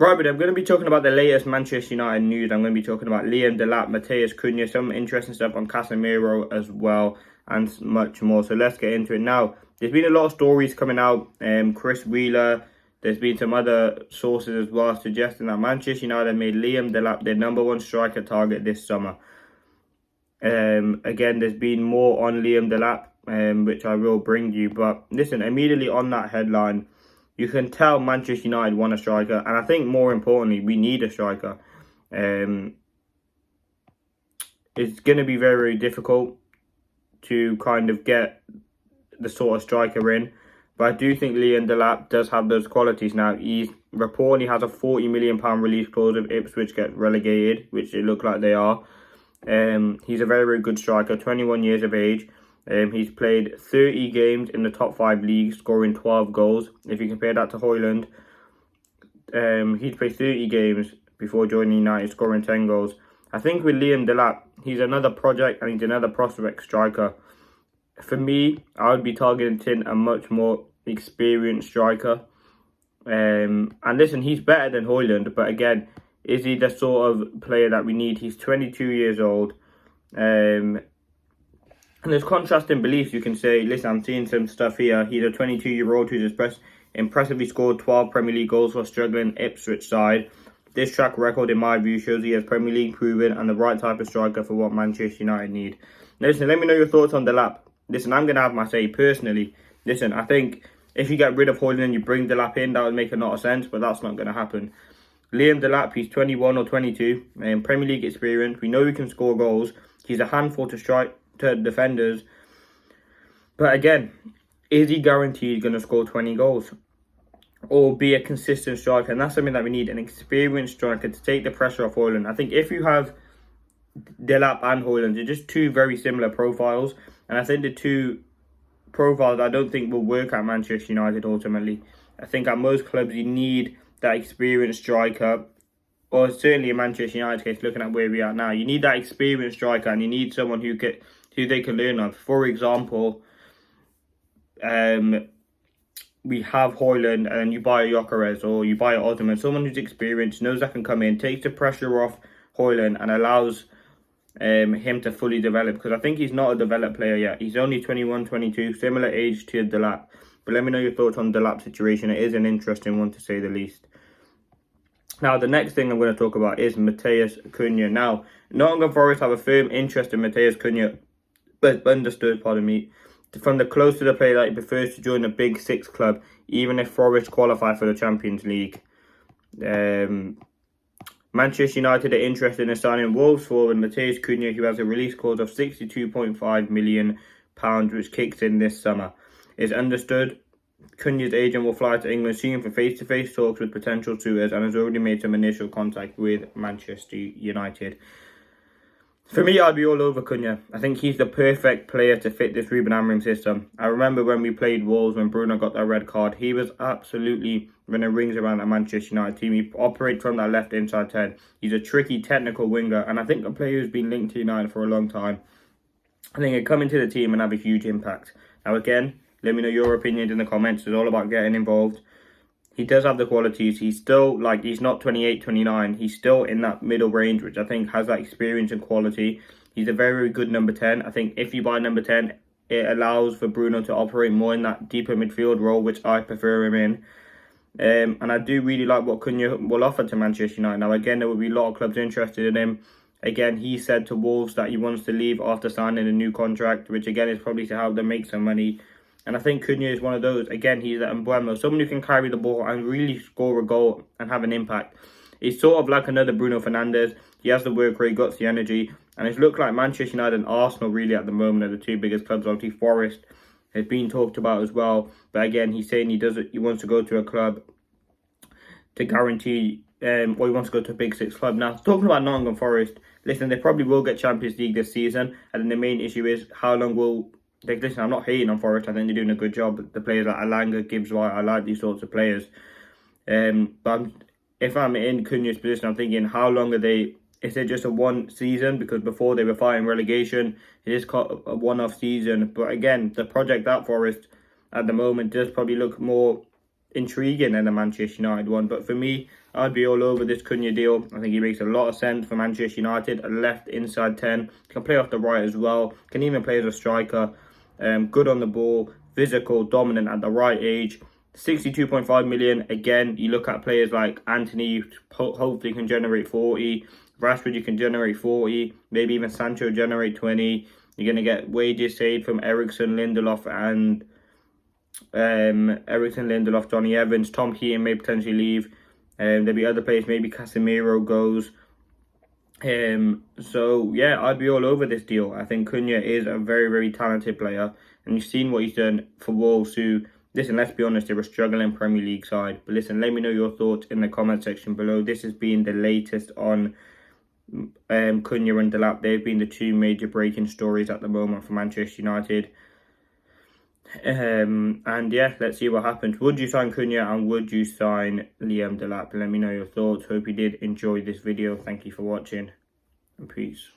Right, but I'm going to be talking about the latest Manchester United news. I'm going to be talking about Liam DELAP, Matheus Cunha, some interesting stuff on Casemiro as well, and much more. So let's get into it now. There's been a lot of stories coming out. Chris Wheeler, there's been some other sources as well suggesting that Manchester United made Liam DELAP their #1 striker target this summer. Again, there's been more on Liam DELAP, which I will bring you. But listen, immediately on that headline, you can tell Manchester United want a striker, and I think more importantly, we need a striker. It's going to be very, very difficult to kind of get the sort of striker in, but I do think Liam DELAP does have those qualities now. He reportedly has a £40 million release clause if Ipswich get relegated, which it looks like they are. He's a very, very good striker, 21 years of age. He's played 30 games in the top 5 leagues, scoring 12 goals. If you compare that to Højlund, he's played 30 games before joining United, scoring 10 goals. I think with Liam DELAP, he's another project and he's another prospect striker. For me, I would be targeting a much more experienced striker. And listen, he's better than Højlund, but again, is he the sort of player that we need? He's 22 years old. And there's contrasting beliefs. You can say, listen, I'm seeing some stuff here. He's a 22-year-old who's impressively scored 12 Premier League goals for a struggling Ipswich side. This track record, in my view, shows he has Premier League proven and the right type of striker for what Manchester United need. Now, listen, let me know your thoughts on DELAP. Listen, I'm going to have my say personally. Listen, I think if you get rid of Højlund and you bring DELAP in, that would make a lot of sense, but that's not going to happen. Liam DELAP, he's 21 or 22, Premier League experience. We know he can score goals. He's a handful to defenders. But again, is he guaranteed going to score 20 goals? Or be a consistent striker? And that's something that we need, an experienced striker to take the pressure off Højlund. I think if you have DELAP and Højlund, they're just two very similar profiles. And I think the two profiles I don't think will work at Manchester United ultimately. I think at most clubs you need that experienced striker, or certainly in Manchester United case, looking at where we are now, you need that experienced striker and you need someone who they can learn of. For example, we have Højlund and you buy a Gyökeres or you buy a Ottoman, someone who's experienced, knows that can come in, takes the pressure off Højlund and allows him to fully develop, because I think he's not a developed player yet. He's only 21, 22, similar age to DELAP. But let me know your thoughts on DELAP's situation. It is an interesting one, to say the least. Now, the next thing I'm going to talk about is Matheus Cunha. Now, Nottingham Forest have a firm interest in Matheus Cunha, but understood, pardon me, from the close to the player that he prefers to join a Big Six club, even if Forest qualify for the Champions League. Manchester United are interested in signing Wolves forward Matheus Cunha, who has a release clause of £62.5 million, which kicks in this summer. It's understood Cunha's agent will fly to England soon for face-to-face talks with potential suitors and has already made some initial contact with Manchester United. For me, I'd be all over Cunha. I think he's the perfect player to fit this Ruben Amorim system. I remember when we played Wolves, when Bruno got that red card, he was absolutely running rings around that Manchester United team. He operates from that left inside 10. He's a tricky technical winger, and I think a player who's been linked to United for a long time. I think he'd come into the team and have a huge impact. Now again, let me know your opinions in the comments. It's all about getting involved. He does have the qualities. He's still, he's not 28, 29. He's still in that middle range, which I think has that experience and quality. He's a very, very good number 10. I think if you buy number 10, it allows for Bruno to operate more in that deeper midfield role, which I prefer him in. And I do really like what Cunha will offer to Manchester United. Now, again, there will be a lot of clubs interested in him. Again, he said to Wolves that he wants to leave after signing a new contract, which again is probably to help them make some money. And I think Cunha is one of those. Again, he's an emblem, someone who can carry the ball and really score a goal and have an impact. He's sort of like another Bruno Fernandes. He has the work rate, got the energy. And it's looked like Manchester United and Arsenal really at the moment are the two biggest clubs. Obviously, Forest has been talked about as well. But again, he's saying he wants to go to a club to guarantee, or he wants to go to a Big Six club. Now, talking about Nottingham Forest, listen, they probably will get Champions League this season. And then the main issue is how long will... Listen, I'm not hating on Forest. I think they're doing a good job. The players like Alanga, Gibbs White, I like these sorts of players. But if I'm in Cunha's position, I'm thinking, how long are they? Is it just a one season? Because before they were fighting relegation, it is a one-off season. But again, the project at Forest at the moment does probably look more intriguing than the Manchester United one. But for me, I'd be all over this Cunha deal. I think he makes a lot of sense for Manchester United. A left inside 10. Can play off the right as well. Can even play as a striker. Good on the ball. Physical, dominant at the right age. 62.5 million. Again, you look at players like Anthony, hopefully can generate 40. Rashford, you can generate 40. Maybe even Sancho generate 20. You're going to get wages saved from Eriksen, Lindelof, and Johnny Evans. Tom Heaton may potentially leave. There'll be other players, maybe Casemiro goes. So yeah, I'd be all over this deal. I think Cunha is a very, very talented player, and you've seen what he's done for Wolves, who, listen, let's be honest, they're a struggling Premier League side. But listen, let me know your thoughts in the comment section below. This has been the latest on Cunha and DELAP. They've been the two major breaking stories at the moment for Manchester United. And yeah, let's see what happens. Would you sign Cunha and would you sign Liam DELAP? Let me know your thoughts. Hope you did enjoy this video. Thank you for watching, and peace.